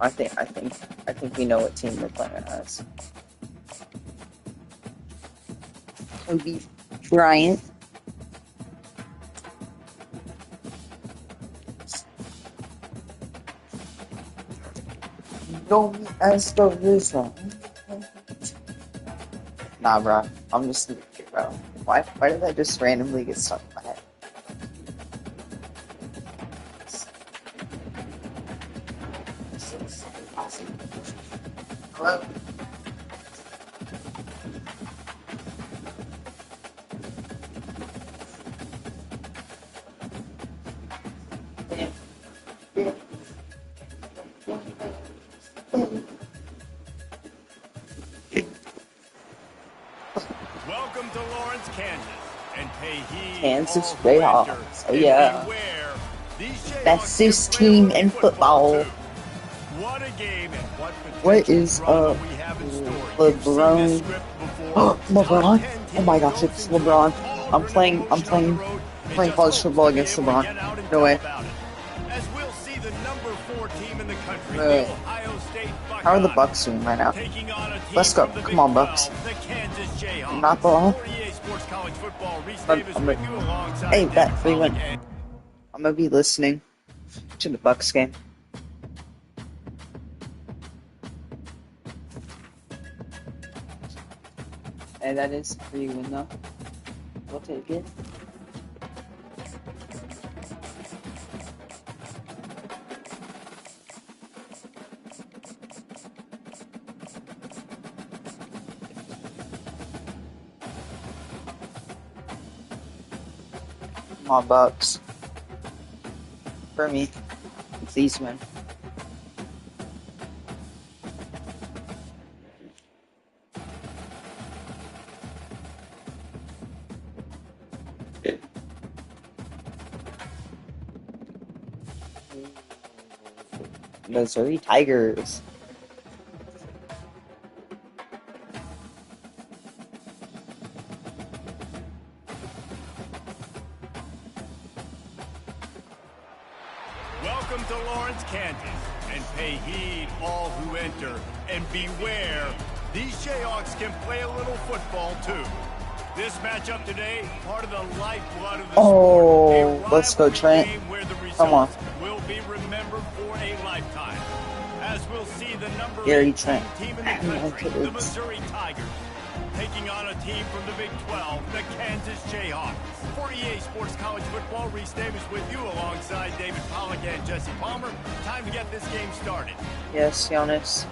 I think we know what team we're playing as. Kobe Bryant. Go as the loser. Nah, bro. I'm just bro. Why did I just randomly get stuck in my head? Hello? Welcome to Lawrence, Kansas, and pay heed. Kansas Jayhawks. Oh yeah. Bestest team in football. What a game and what is LeBron? LeBron? Oh my gosh, it's LeBron. I'm playing college football against LeBron. No way. As we'll see the number 4 team in the country, Ohio State Buckeyes. How are the Bucks doing right now? Let's go. Come on, Bucks. Not the ball. Hey, bet we win. I'm gonna be listening to the Bucks game. And that is for you win though. We'll take it. Come on, Bucks. For me, please win. Missouri Tigers. Welcome to Lawrence, Kansas, and pay heed all who enter, and beware, these Jayhawks can play a little football too. This matchup today, part of the lifeblood of the sport. Let's go, Trent. Come on. Will be remembered for a lifetime. As we'll see the number 18 team in the country, the Missouri Tigers, taking on a team from the Big 12, the Kansas Jayhawks. For EA Sports College Football, Reese Davis with you alongside David Pollack and Jesse Palmer. Time to get this game started. Yes, Giannis.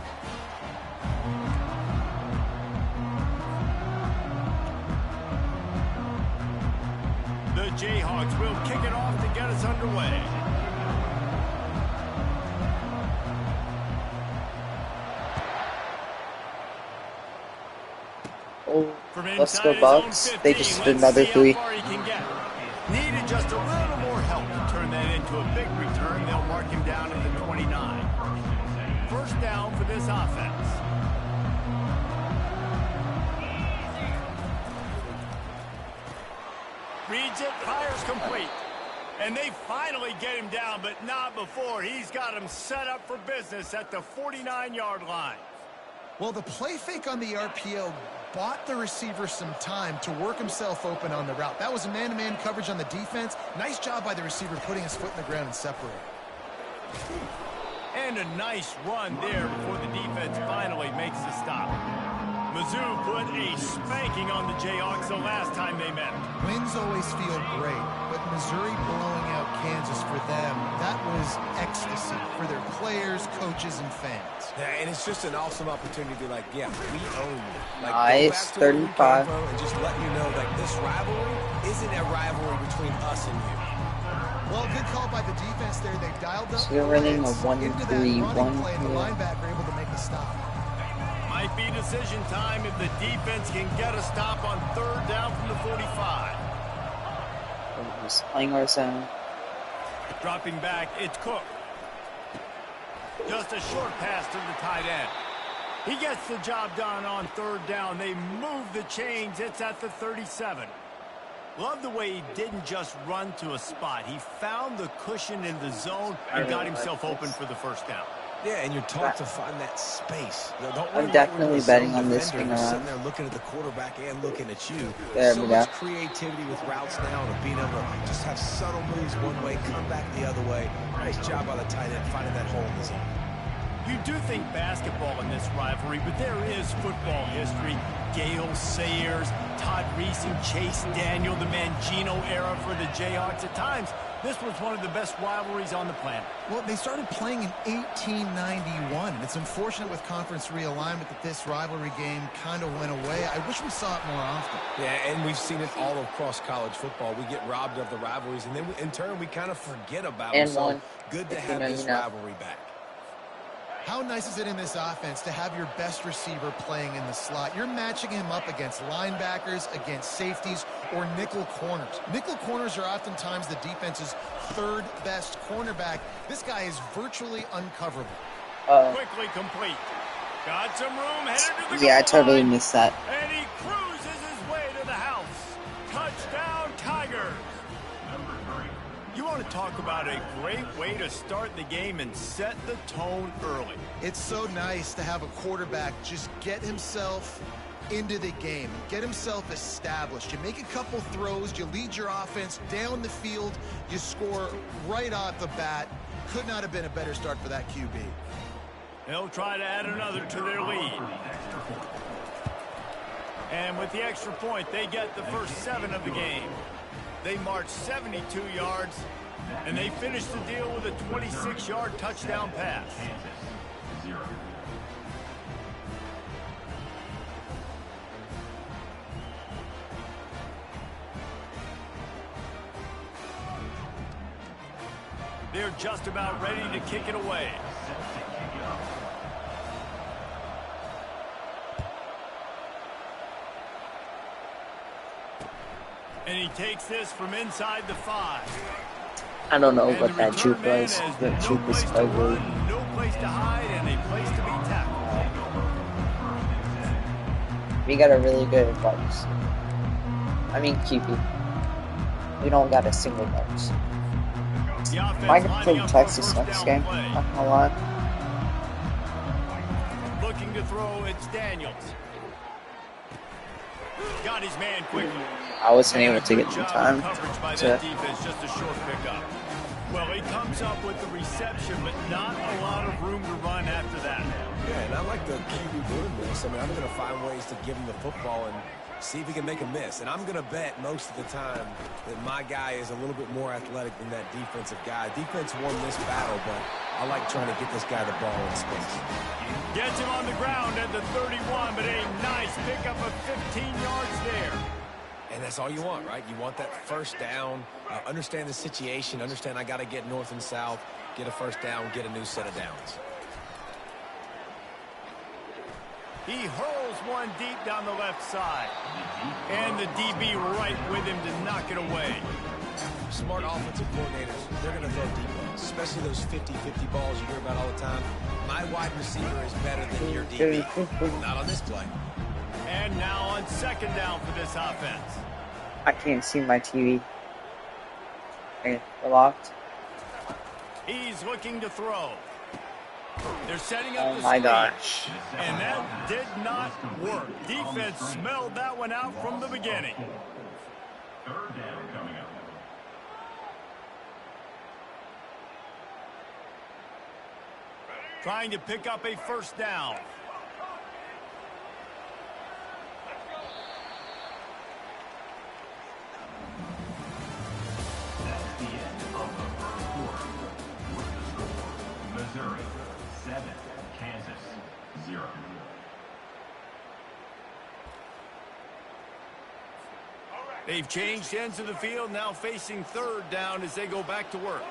The Jayhawks will kick it off to get us underway. Let's go, Bucks. They just did another 3. Needed just a little more help to turn that into a big return. They'll mark him down at the 29. First down for this offense. Reads it, fires complete. And they finally get him down, but not before. He's got him set up for business at the 49-yard line. Well, the play fake on the RPO bought the receiver some time to work himself open on the route. That was a man-to-man coverage on the defense. Nice job by the receiver putting his foot in the ground and separating. And a nice run there before the defense finally makes the stop. Mizzou put a spanking on the Jayhawks the last time they met. Wins always feel great, but Missouri blowing out Kansas for them, that was ecstasy for their players, coaches, and fans. Yeah, and it's just an awesome opportunity to, like, yeah, we own you. Like, nice, 35. And just let you know, like, this rivalry isn't a rivalry between us and you. Well, good call by the defense there. They dialed up. So they're running a 1-3-1 play, and the linebacker able to make the stop. Might be decision time if the defense can get a stop on third down from the 45. We're just playing our zone. Dropping back, it's Cook. Just a short pass to the tight end. He gets the job done on third down. They move the chains. It's at the 37. Love the way he didn't just run to a spot. He found the cushion in the zone and got himself open for the first down. Yeah, and you're taught to find that space. You know, don't I'm definitely betting on this being around. Sitting there looking at the quarterback and looking at you. There so we go. much creativity with routes now and being able to just have subtle moves one way, come back the other way. Nice job by the tight end finding that hole in the zone. You do think basketball in this rivalry, but there is football history. Gale Sayers, Todd Reese, and Chase Daniel, the Mangino era for the Jayhawks. At times, this was one of the best rivalries on the planet. Well, they started playing in 1891. It's unfortunate with conference realignment that this rivalry game kind of went away. I wish we saw it more often. Yeah, and we've seen it all across college football. We get robbed of the rivalries, and then in turn, we kind of forget about them. So good to have this rivalry back. How nice is it in this offense to have your best receiver playing in the slot? You're matching him up against linebackers, against safeties, or nickel corners. Nickel corners are oftentimes the defense's third best cornerback. This guy is virtually uncoverable. Quickly complete. Got some room, headed to the Yeah, I goal totally line, missed that. and he cruises his way to the house. Touchdown, Tigers. You want to talk about a great way to start the game and set the tone early. It's so nice to have a quarterback just get himself into the game, get himself established. You make a couple throws, you lead your offense down the field, you score right off the bat. Could not have been a better start for that QB. They'll try to add another to their lead. And with the extra point, they get the first 7 of the game. They march 72 yards, and they finish the deal with a 26-yard touchdown pass. They're just about ready to kick it away. And he takes this from inside the 5. I don't know And what the that return troop man was. has The no troop was place to ugly. run, no place to hide, and a place to be tackled. We got a really good box. I mean, QB. We don't got a single box. The offense Might have lining played up Texas for a next first game. down play. Not gonna lie. Looking to throw, it's Daniels. Got his man quickly. I wasn't able to Good get in job time of coverage by to. that defense, just a short pickup. Well, he comes up with the reception, but not a lot of room to run after that. Yeah, and I like the QB doing this. I mean, I'm going to find ways to give him the football and see if he can make a miss. And I'm going to bet most of the time that my guy is a little bit more athletic than that defensive guy. Defense won this battle, but I like trying to get this guy the ball in space. Gets him on the ground at the 31, but a nice pickup of 15 yards there. And that's all you want, right? You want that first down, understand the situation, understand I got to get north and south, get a first down, get a new set of downs. He hurls one deep down the left side. And the DB right with him to knock it away. Smart offensive coordinators, they're going to throw deep balls, especially those 50-50 balls you hear about all the time. My wide receiver is better than your DB. Not on this play. And now on second down for this offense. I can't see my TV. Okay, we're locked. He's looking to throw. They're setting up the Oh my screen. gosh. And that did not work. Defense smelled that one out from the beginning. Third down coming up. Trying to pick up a first down. That's the end of the first quarter. With the score, Missouri 7, Kansas 0. They've changed ends of the field, now facing third down as they go back to work.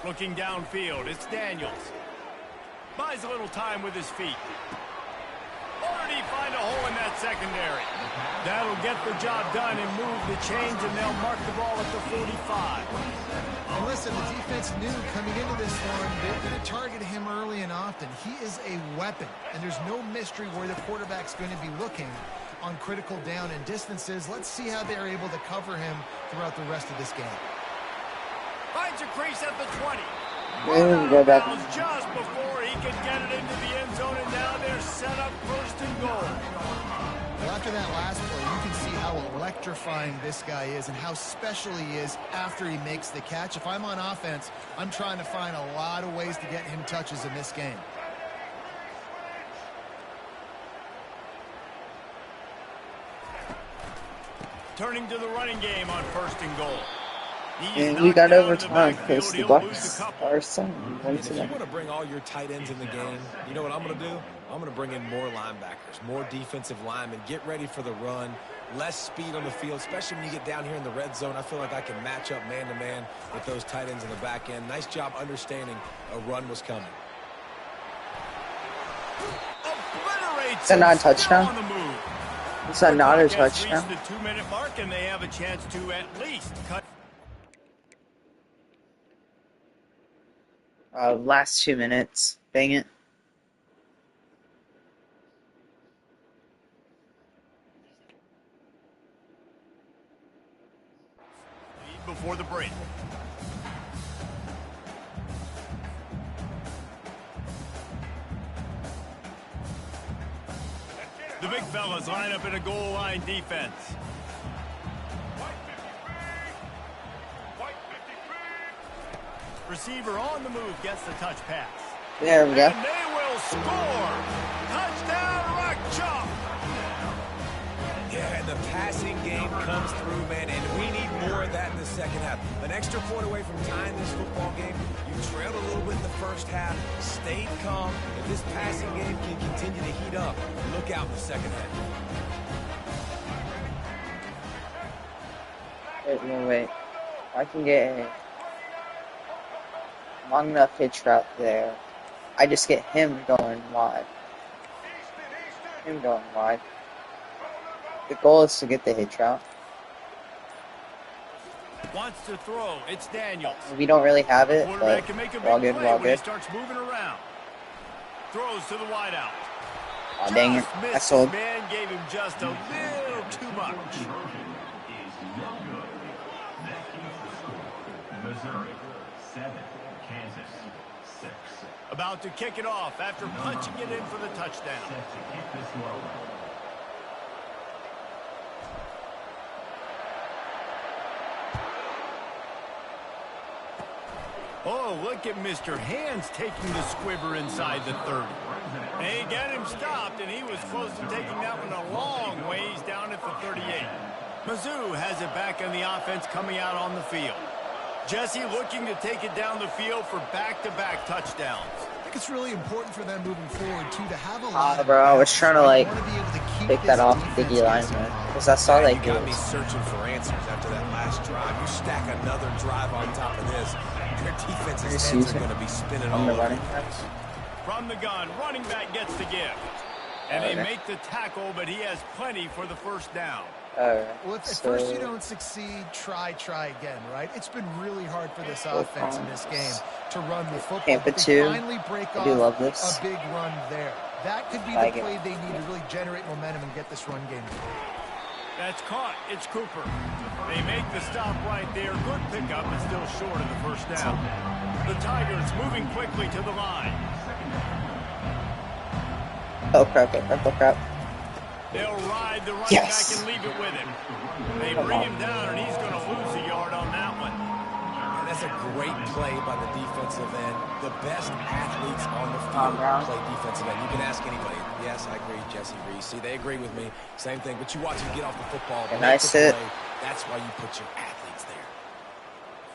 Looking downfield, it's Daniels. Buys a little time with his feet. Or did he find a hole in that secondary. That'll get the job done and move the chains, and they'll mark the ball at the 45. And listen, the defense knew coming into this one, they're going to target him early and often. He is a weapon, and there's no mystery where the quarterback's going to be looking on critical down and distances. Let's see how they're able to cover him throughout the rest of this game. Finds a crease at the 20. Go back. Just before he could get it into the end zone, and now they're set up first and goal. Well, after that last play, you can see how electrifying this guy is and how special he is after he makes the catch. If I'm on offense, I'm trying to find a lot of ways to get him touches in this game. Turning to the running game on first and goal. And we got overtime because the Bucks are sending one If to you them. want to bring all your tight ends in the game, you know what I'm going to do? I'm going to bring in more linebackers, more defensive linemen, get ready for the run, less speed on the field, especially when you get down here in the red zone. I feel like I can match up man-to-man with those tight ends in the back end. Nice job understanding a run was coming. Obliterates Is that not a him, still touchdown? on the move. Is that not a The clock has touchdown? reached the 2-minute mark, and they have a chance to at least cut. Last 2 minutes. Dang it. Before the break. The big fellas line up in a goal line defense. Receiver on the move gets the touch pass. There we go. And they will score. Touchdown, Rock Chalk. Yeah, and the passing game comes through, man, and we need more of that in the second half. An extra point away from tying this football game. You trailed a little bit in the first half, stayed calm. If this passing game can continue to heat up, look out in the second half. Wait, no, wait. I can get a long enough hitch route there. I just get him going wide. Him going wide. The goal is to get the hitch route. Wants to throw. It's Daniels. We don't really have it, Quarterback but can make a we're all big good, play we're all when he good. starts moving around. Throws to the wideout. Aw, dang it. Just I missed. sold. Man gave him just a little too much. Is no good. That keeps the score. Missouri 7, Kansas 6. About to kick it off after punching it in for the touchdown. Set to kick this one over. Oh, look at Mr. Hands taking the squibber inside the 30. They get him stopped, and he was close to taking that one a long ways down at the 38. Mizzou has it back on the offense coming out on the field. Jesse looking to take it down the field for back-to-back touchdowns. I think it's really important for them moving forward, too, to have a lot of Bro, I was balance. trying to, You like, wanna be able to keep pick this that off defense Biggie guessing. lineman. Because I saw You that got me dude. searching for answers after that last drive. You stack another drive on top of this, their defense's Just heads use are it going to be spinning on all the over running the back. place. From the gun, running back gets the gift. And they Okay. make the tackle, but he has plenty for the first down. Well, if at So, first you don't succeed, try again, right? It's been really hard for this offense in this game to run the football. Tampa They 2. finally break I do off love this. a big run there. That could be Like the it. play they need to really generate momentum and get this run game going. That's caught. It's Cooper. They make the stop right there. Good pickup, but still short of the first down. The Tigers moving quickly to the line. oh crap, oh crap. They'll ride the running Yes. back and leave it with him. They bring him down, and he's going to lose a yard on that one. And that's a great play by the defensive end. The best athletes on the Tom field Brown. play defensive end. You can ask anybody. Yes, I agree, Jesse Reese. See, they agree with me. Same thing. But you watch him get off the football. And make I the sit. play. That's why you put your athletes there.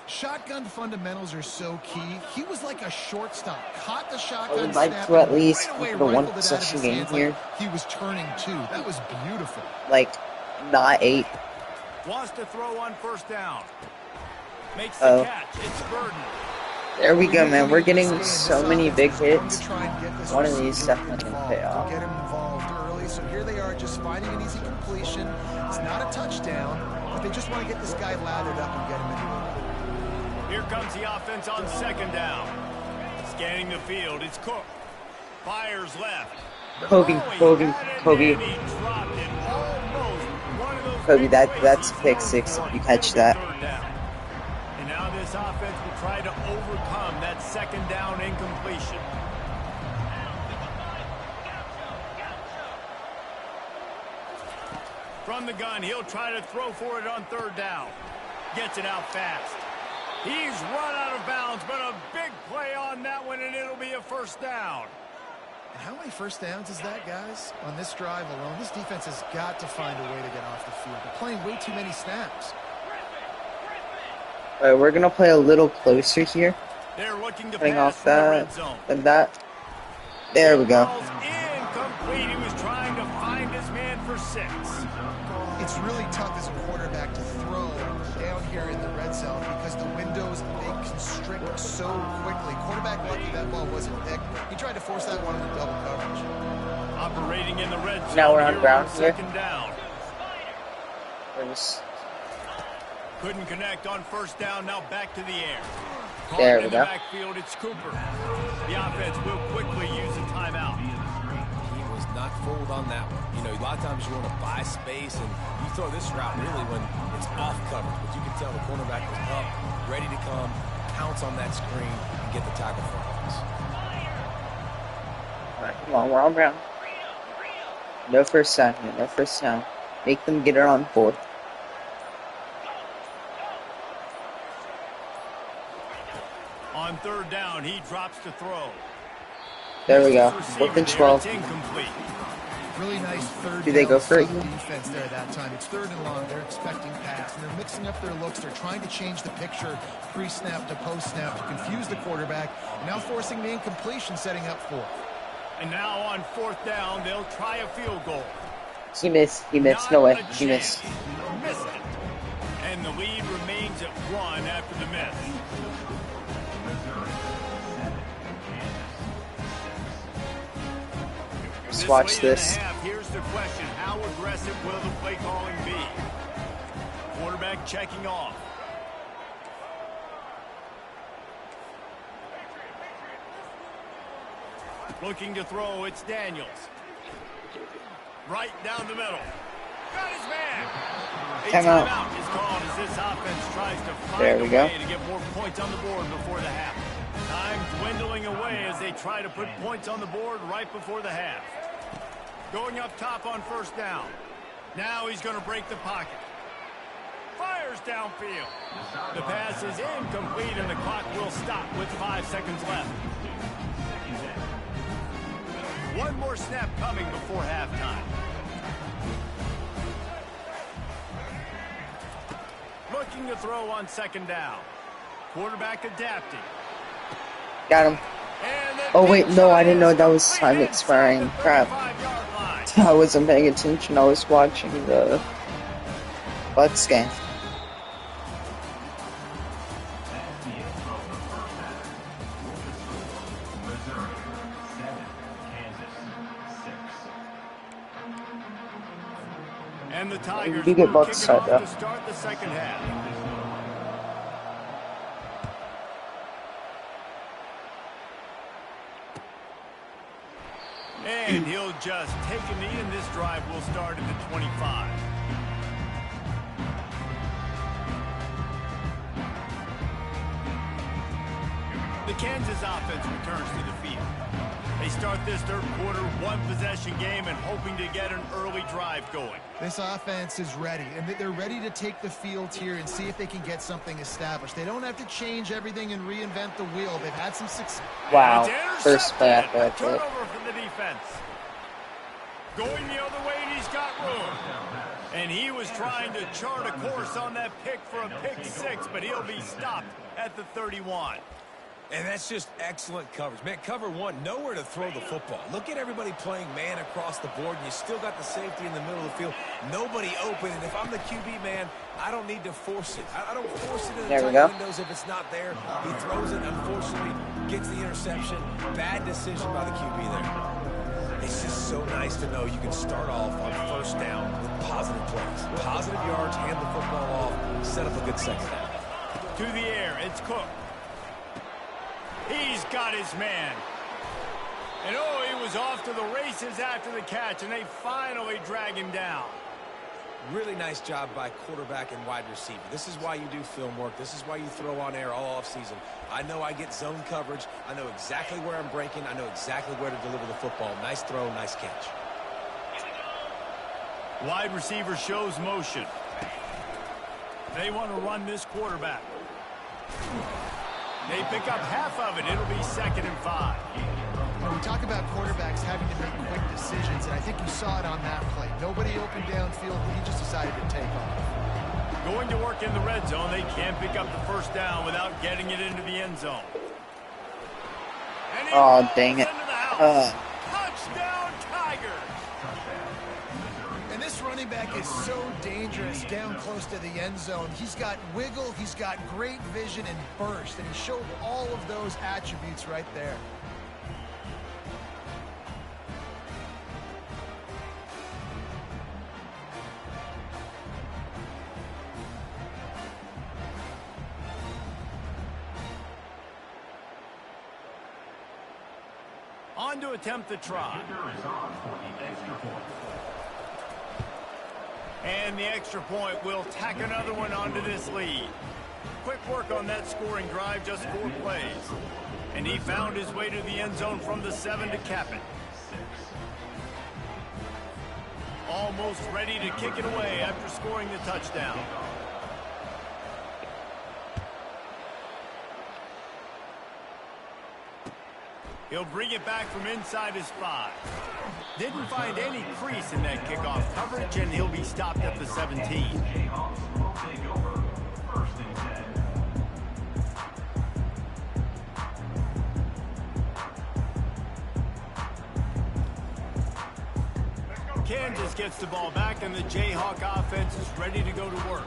Shotgun fundamentals are so key. He was like a shortstop. Caught the I shotgun would like snap to at and least right away for the one rifled it out of possession his game hands here. like he was turning two. That was beautiful. Like, not 8. Wants to throw on first down. Makes the Oh. catch. It's Burden. There we go, man. We're getting This so game, many this big offense is going hits. to try and get this One of receiver these definitely can involved. pay off. Get him involved early quickly, so here they are just finding an easy completion. It's not a touchdown, but they just want to get this guy lathered up and get him into it. Here comes the offense on second down. Scanning the field, it's Cook. Fires left. Kobe, Kobe, Kobe. Kobe, that's pick six if you catch that. And now this offense will try to overcome that second down incompletion. From the gun, he'll try to throw for it on third down. Gets it out fast. He's run out of bounds, but a big play on that one, and it'll be a first down. And how many first downs is that, guys? On this drive alone, this defense has got to find a way to get off the field. They're playing way too many snaps. All right, we're gonna play a little closer here. They're looking to Cutting pass off from the red that zone. and that. There we go. Ball's incomplete. He was trying to find his man for 6. It's really tough as a quarterback to throw down here in the red zone because the windows, they constrict so quickly. Quarterback lucky that ball wasn't picked. He tried to force that one into double coverage. Operating in the red zone. Now we're on ground here. Second down. Couldn't connect on first down. Now back to the air. There we in go. the backfield, it's Cooper. The offense will quickly use a timeout. He was not fooled on that one. You know, a lot of times you want to buy space, and you throw this route really when it's off coverage. But you can tell the cornerback was up, ready to come, pounce on that screen, and get the tackle for us. All right, come on, we're on ground. No first down here, no first down. Make them get it on fourth. On third down, he drops to throw. There we go. Receiver 4th and there, 12. it's incomplete. Really nice third Do they down go for it? defense there that time. It's third and long. They're expecting pass, and they're mixing up their looks. They're trying to change the picture pre-snap to post-snap to confuse the quarterback, and now forcing the incompletion, setting up fourth. And now on fourth down, they'll try a field goal. He missed. He missed. No way. He missed. Missed it. And the lead remains at 1 after the miss. Let's watch this. Here's the question. How aggressive will the play calling be? Quarterback checking off. Looking to throw, it's Daniels. Right down the middle. Got his man. A timeout is called as this offense tries to find a way to get more points on the board before the half. Time dwindling away as they try to put points on the board right before the half. Going up top on first down. Now he's going to break the pocket. Fires downfield. The pass is incomplete and the clock will stop with 5 seconds left. One more snap coming before halftime. Looking to throw on second down. Quarterback adapting. Got him. Oh wait, no, I didn't know that was time expiring. Crap. I wasn't paying attention. I was watching the butt scan. And the Tigers You get will both kick it start, off though. to start the second half. And he'll just take a knee, and this drive will start at the 25. The Kansas offense returns to the field. They start this third quarter one-possession game and hoping to get an early drive going. This offense is ready, and they're ready to take the field here and see if they can get something established. They don't have to change everything and reinvent the wheel. They've had some success. Wow. First play after that. Turnover from the defense. Going the other way, and he's got room. And he was trying to chart a course on that pick for a pick 6, but he'll be stopped at the 31. And that's just excellent coverage. Man, cover one, nowhere to throw the football. Look at everybody playing man across the board, and you still got the safety in the middle of the field. Nobody open, and if I'm the QB, man, I don't need to force it. I don't force it in the tight windows if it's not there. He throws it, unfortunately, gets the interception. Bad decision by the QB there. It's just so nice to know you can start off on first down with positive plays. Positive yards, hand the football off, set up a good second down. To the air, it's Cook. He's got his man. And oh, he was off to the races after the catch, and they finally drag him down. Really nice job by quarterback and wide receiver. This is why you do film work. This is why you throw on air all offseason. I know I get zone coverage. I know exactly where I'm breaking. I know exactly where to deliver the football. Nice throw, nice catch. Wide receiver shows motion. They want to run this quarterback. They pick up half of it. It'll be 2nd and 5. We talk about quarterbacks having to make quick decisions, and I think you saw it on that play. Nobody open downfield, but he just decided to take off. Going to work in the red zone. They can't pick up the first down without getting it into the end zone. Oh, dang it. Touchdown, Tigers! And this running back is so dangerous down close to the end zone. He's got wiggle, he's got great vision and burst, and he showed all of those attributes right there. On to attempt the try. And the extra point will tack another one onto this lead. Quick work on that scoring drive, just 4 plays. And he found his way to the end zone from the 7 to cap it. Almost ready to kick it away after scoring the touchdown. He'll bring it back from inside his 5. Didn't find any crease in that kickoff coverage, and he'll be stopped at the 17. Kansas gets the ball back, and the Jayhawk offense is ready to go to work.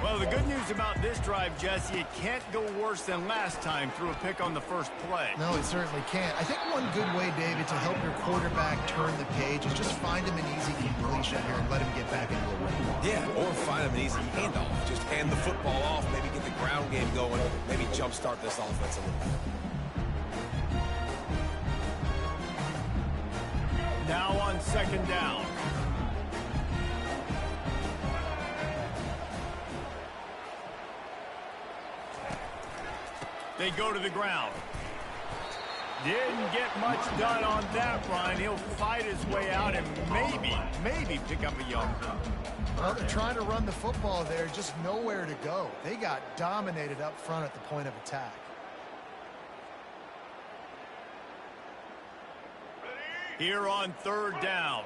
Well, the good news about this drive, Jesse, it can't go worse than last time through a pick on the first play. No, it certainly can't. I think one good way, David, to help your quarterback turn the page is just find him an easy completion here and let him get back into the ring. Yeah, or find him an easy handoff. Just hand the football off, maybe get the ground game going, maybe jumpstart this offense a little bit. Now on 2nd down. They go to the ground. Didn't get much done on that run. He'll fight his way out and maybe pick up a yard. Well, they're trying to run the football there, just nowhere to go. They got dominated up front at the point of attack. Here on 3rd down.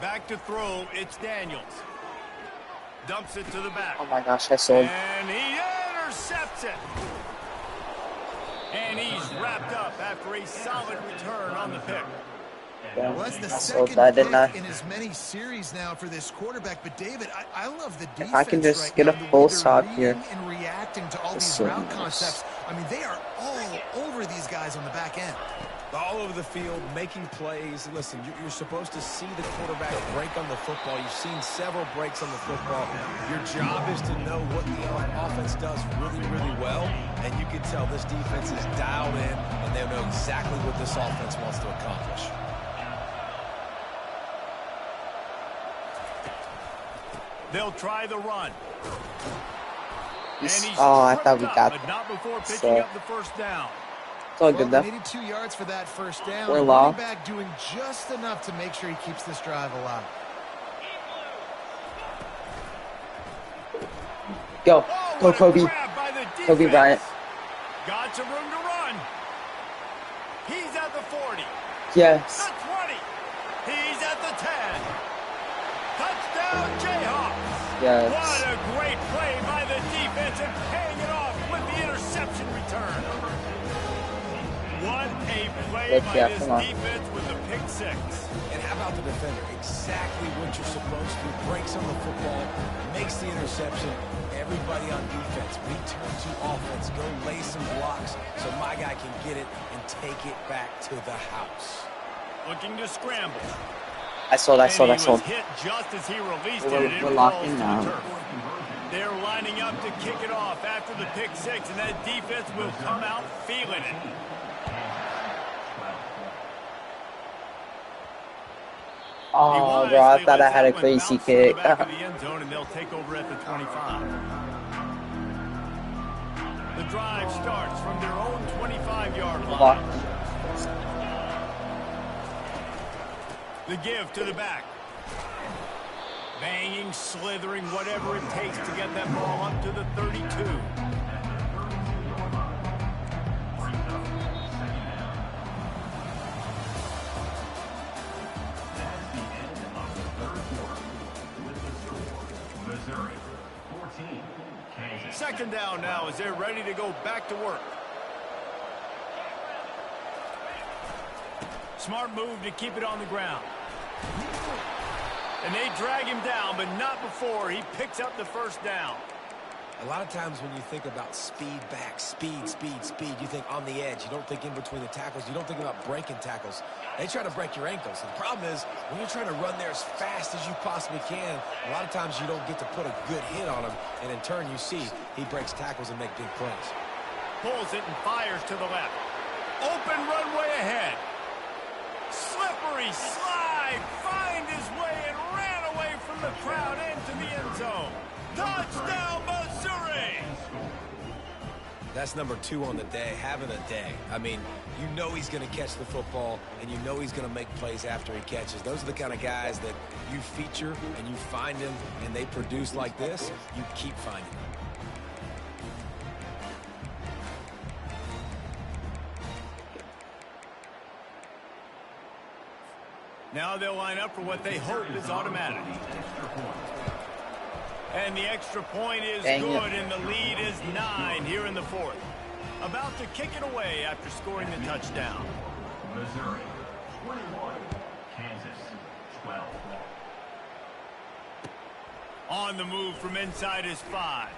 Back to throw, it's Daniels. Dumps it to the back. Oh my gosh, I sold. And he intercepts it. And he's wrapped up after a solid return on the pick. Yeah, Well, that's the I sold second that, didn't I? pick in as many series now for this quarterback. But, David, I love the defense. If I can just right get now, a the way full they're stop reading here. and reacting to all That's these so route nice. concepts. I mean, they are all over these guys on the back end. All over the field, making plays. Listen, you're supposed to see the quarterback break on the football. You've seen several breaks on the football. Your job is to know what the offense does really, really well. And you can tell this defense is dialed in, and they know exactly what this offense wants to accomplish. They'll try the run. Oh, I thought we got but not before picking so. up the first down. It's all Well, good they though. needed 2 yards for that first down. We're Running lost. back doing just enough to make sure he keeps this drive alive. Go. Oh, Go, what a Kobe. grab by the Kobe defense. Bryant. Got some room to run. He's at the 40. Yes. The 20. He's at the 10. Touchdown, Jayhawks. Yes. What a great play by the defense and paying it off with the interception return. What a play away by yeah, this come on. defense with the pick six. And how about the defender? Exactly what you're supposed to. Breaks on the football, makes the interception. Everybody on defense, return to offense. Go lay some blocks so my guy can get it and take it back to the house. Looking to scramble. I sold. And he was hit just as he released it. We're locked in now. They're lining up to kick it off after the pick six, and that defense will come out feeling it. Oh, bro, I thought I had a crazy kick. Back of the end zone, and they'll take over at the 25. The drive starts from their own 25-yard line. The give to the back. Banging, slithering, whatever it takes to get that ball up to the 32. Missouri, 14, Kansas. Second down now as they're ready to go back to work. Smart move to keep it on the ground. And they drag him down, but not before he picks up the first down. A lot of times when you think about speed back, speed, you think on the edge. You don't think in between the tackles. You don't think about breaking tackles. They try to break your ankles. And the problem is when you're trying to run there as fast as you possibly can, a lot of times you don't get to put a good hit on him. And in turn, you see he breaks tackles and make big plays. Pulls it and fires to the left. Open runway ahead. Slippery slide. Find his way and ran away from the crowd into the end zone. Touchdown, Missouri! That's number 2 on the day, having a day. I mean, you know he's going to catch the football, and you know he's going to make plays after he catches. Those are the kind of guys that you feature and you find them, and they produce like this, you keep finding them. Now they'll line up for what they hope is automatic. And the extra point is good, and the lead is 9 here in the fourth. About to kick it away after scoring the touchdown. Missouri, 21, Kansas, 12. On the move from inside his 5.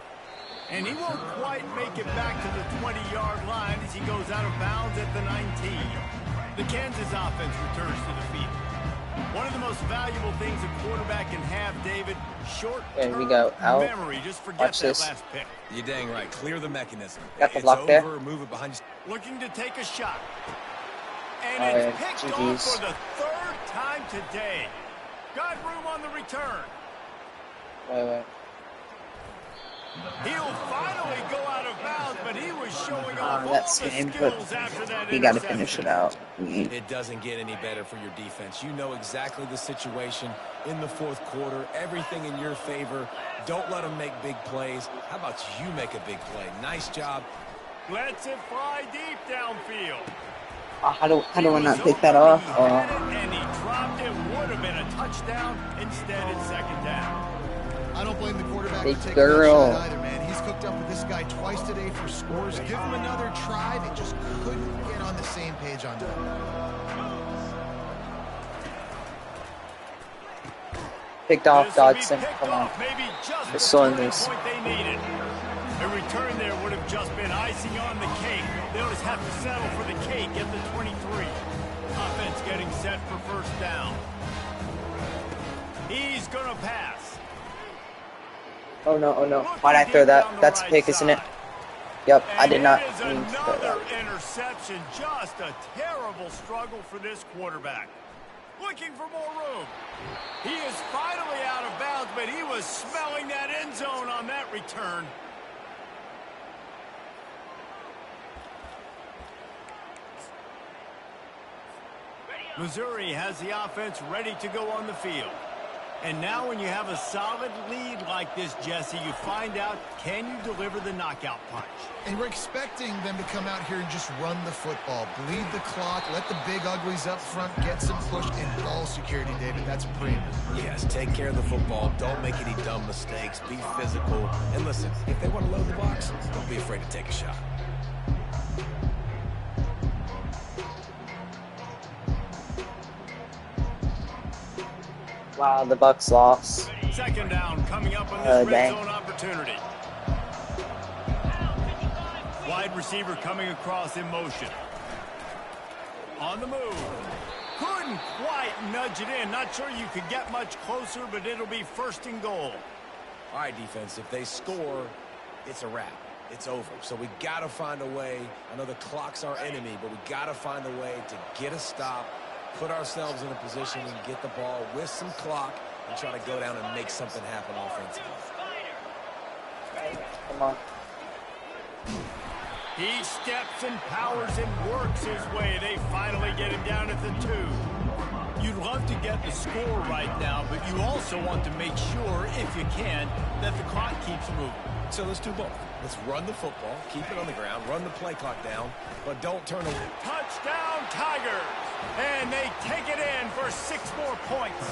And he won't quite make it back to the 20-yard line as he goes out of bounds at the 19. The Kansas offense returns to the field. One of the most valuable things a quarterback can have, David, short-term we go out. memory. Just forget Watch that this. last pick. You're dang right. Clear the mechanism. Got the It's block over, there. move it behind you. Looking to take a shot. And Oh, it's yeah, picked GG's. off for the 3rd time today. Got room on the return. Wait. He'll finally go out of bounds, but he was showing off all That's the game, skills but after that you got to interception. finish it out. It doesn't get any better for your defense. You know exactly the situation in the fourth quarter. Everything in your favor. Don't let them make big plays. How about you make a big play? Nice job. Lets it fly deep downfield. How do I not pick that off? He had it and he dropped it. Would have been a touchdown. Instead, it's 2nd down. I don't blame the quarterback Big for taking girl. that shot either, man. He's cooked up with this guy twice today for scores. Give him another try. They just couldn't get on the same page on that. Picked off This will be Dodson. picked Come on. off, maybe just We're the still in turning this. point they needed. A return there would have just been icing on the cake. They'll just have to settle for the cake at the 23. Offense getting set for 1st down. He's going to pass. Oh no. Why'd I throw that? That's a pick, isn't it? Yep, I did not And it mean is to throw another that. interception. Just a terrible struggle for this quarterback. Looking for more room. He is finally out of bounds, but he was smelling that end zone on that return. Missouri has the offense ready to go on the field. And now when you have a solid lead like this, Jesse, you find out, can you deliver the knockout punch? And we're expecting them to come out here and just run the football, bleed the clock, let the big uglies up front get some push and ball security, David. That's premium. Yes, take care of the football. Don't make any dumb mistakes. Be physical. And listen, if they want to load the box, don't be afraid to take a shot. Wow, the Bucks lost. Second down coming up on this red Dang. zone opportunity. Wide receiver coming across in motion. On the move. Couldn't quite nudge it in. Not sure you could get much closer, but it'll be first and goal. All right, defense, if they score, it's a wrap. It's over. So we got to find a way. I know the clock's our enemy, but we got to find a way to get a stop, put ourselves in a position and get the ball with some clock and try to go down and make something happen offensively. Come on. He steps and powers and works his way. They finally get him down at the 2. You'd love to get the score right now, but you also want to make sure, if you can, that the clock keeps moving. So let's do both. Let's run the football, keep it on the ground, run the play clock down, but don't turn away. Touchdown, Tigers! And they take it in for 6 more points.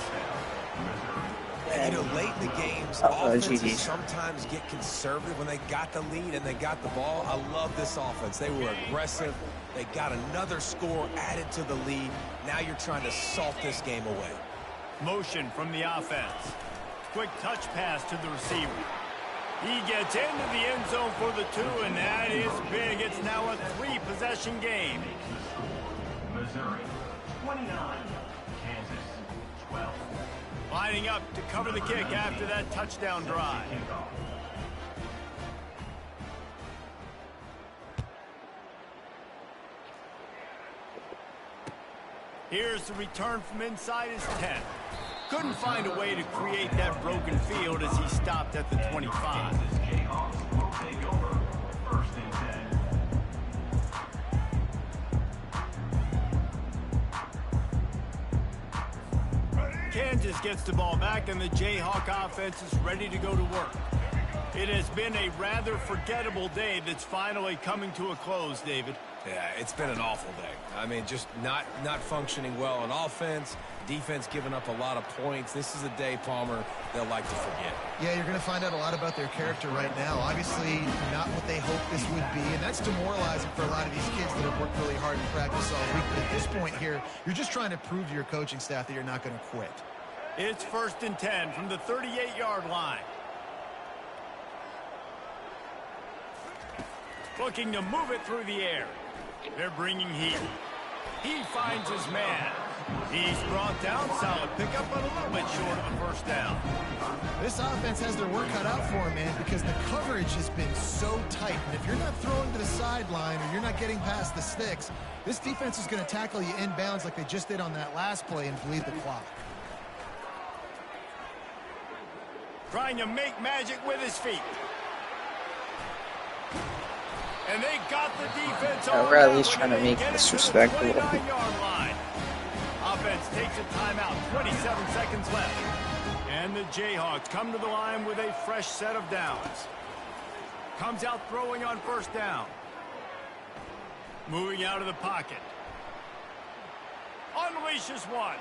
And, you know, late in the games, offenses sometimes get conservative when they got the lead and they got the ball. I love this offense. They were aggressive. They got another score added to the lead. Now you're trying to salt this game away. Motion from the offense. Quick touch pass to the receiver. He gets into the end zone for the 2, and that is big. It's now a 3-possession game. Missouri, 29. Kansas, 12. Lining up to cover the kick after that touchdown drive. Here's the return from inside his 10. Couldn't find a way to create that broken field as he stopped at the 25. Kansas gets the ball back, and the Jayhawk offense is ready to go to work. It has been a rather forgettable day that's finally coming to a close, David. Yeah, it's been an awful day. I mean, just not functioning well on offense, defense giving up a lot of points. This is a day, Palmer, they'll like to forget. Yeah, you're going to find out a lot about their character right now. Obviously, not what they hoped this would be, and that's demoralizing for a lot of these kids that have worked really hard in practice all week. But at this point here, you're just trying to prove to your coaching staff that you're not going to quit. It's 1st and 10 from the 38-yard line. Looking to move it through the air. They're bringing heat. He finds his man. He's brought down. Solid pickup, but a little bit short of the first down. This offense has their work cut out for them, man, because the coverage has been so tight. And if you're not throwing to the sideline or you're not getting past the sticks, this defense is going to tackle you inbounds like they just did on that last play and bleed the clock. Trying to make magic with his feet. And they got the defense on. We're at least trying to make this respectable. Offense takes a timeout. 27 seconds left. And the Jayhawks come to the line with a fresh set of downs. Comes out throwing on 1st down. Moving out of the pocket. Unleashes one.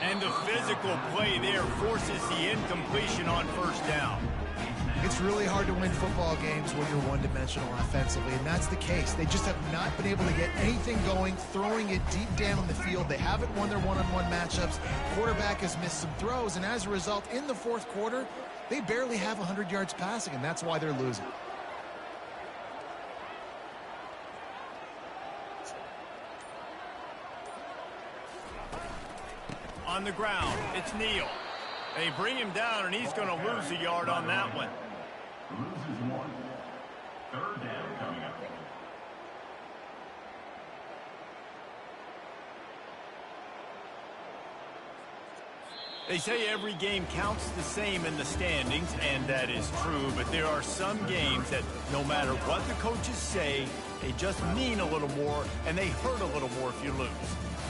And the physical play there forces the incompletion on 1st down. It's really hard to win football games when you're one-dimensional offensively, and that's the case. They just have not been able to get anything going, throwing it deep down the field. They haven't won their one-on-one matchups. Quarterback has missed some throws, and as a result, in the 4th quarter, they barely have 100 yards passing, and that's why they're losing. On the ground, it's Neal. They bring him down, and he's going to lose a yard on that one. Loses 1. 3rd down coming up. They say every game counts the same in the standings, and that is true, but there are some games that no matter what the coaches say, they just mean a little more, and they hurt a little more if you lose.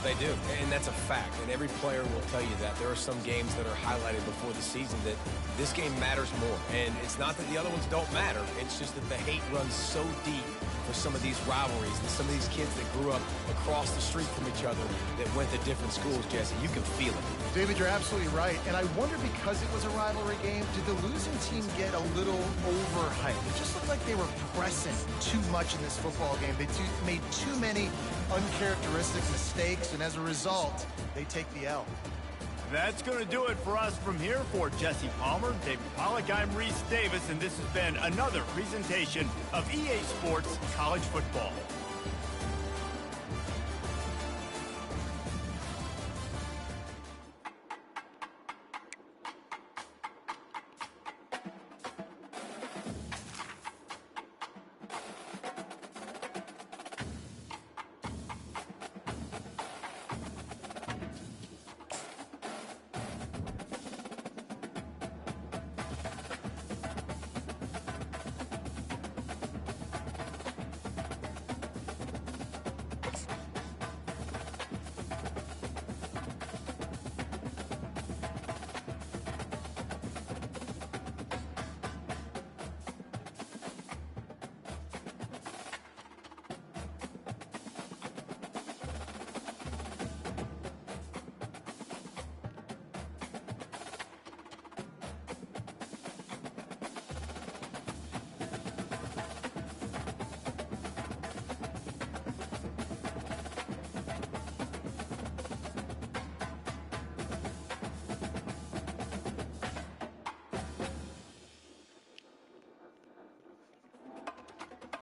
They do, and that's a fact, and every player will tell you that. There are some games that are highlighted before the season that this game matters more, and it's not that the other ones don't matter. It's just that the hate runs so deep for some of these rivalries and some of these kids that grew up across the street from each other that went to different schools, Jesse. You can feel it. David, you're absolutely right, and I wonder, because it was a rivalry game, did the losing team get a little overhyped? It just looked like they were pressing too much in this football game. They made too many uncharacteristic mistakes, and as a result, they take the L. That's going to do it for us from here. For Jesse Palmer, David Pollack, I'm Reese Davis, and this has been another presentation of EA Sports College Football.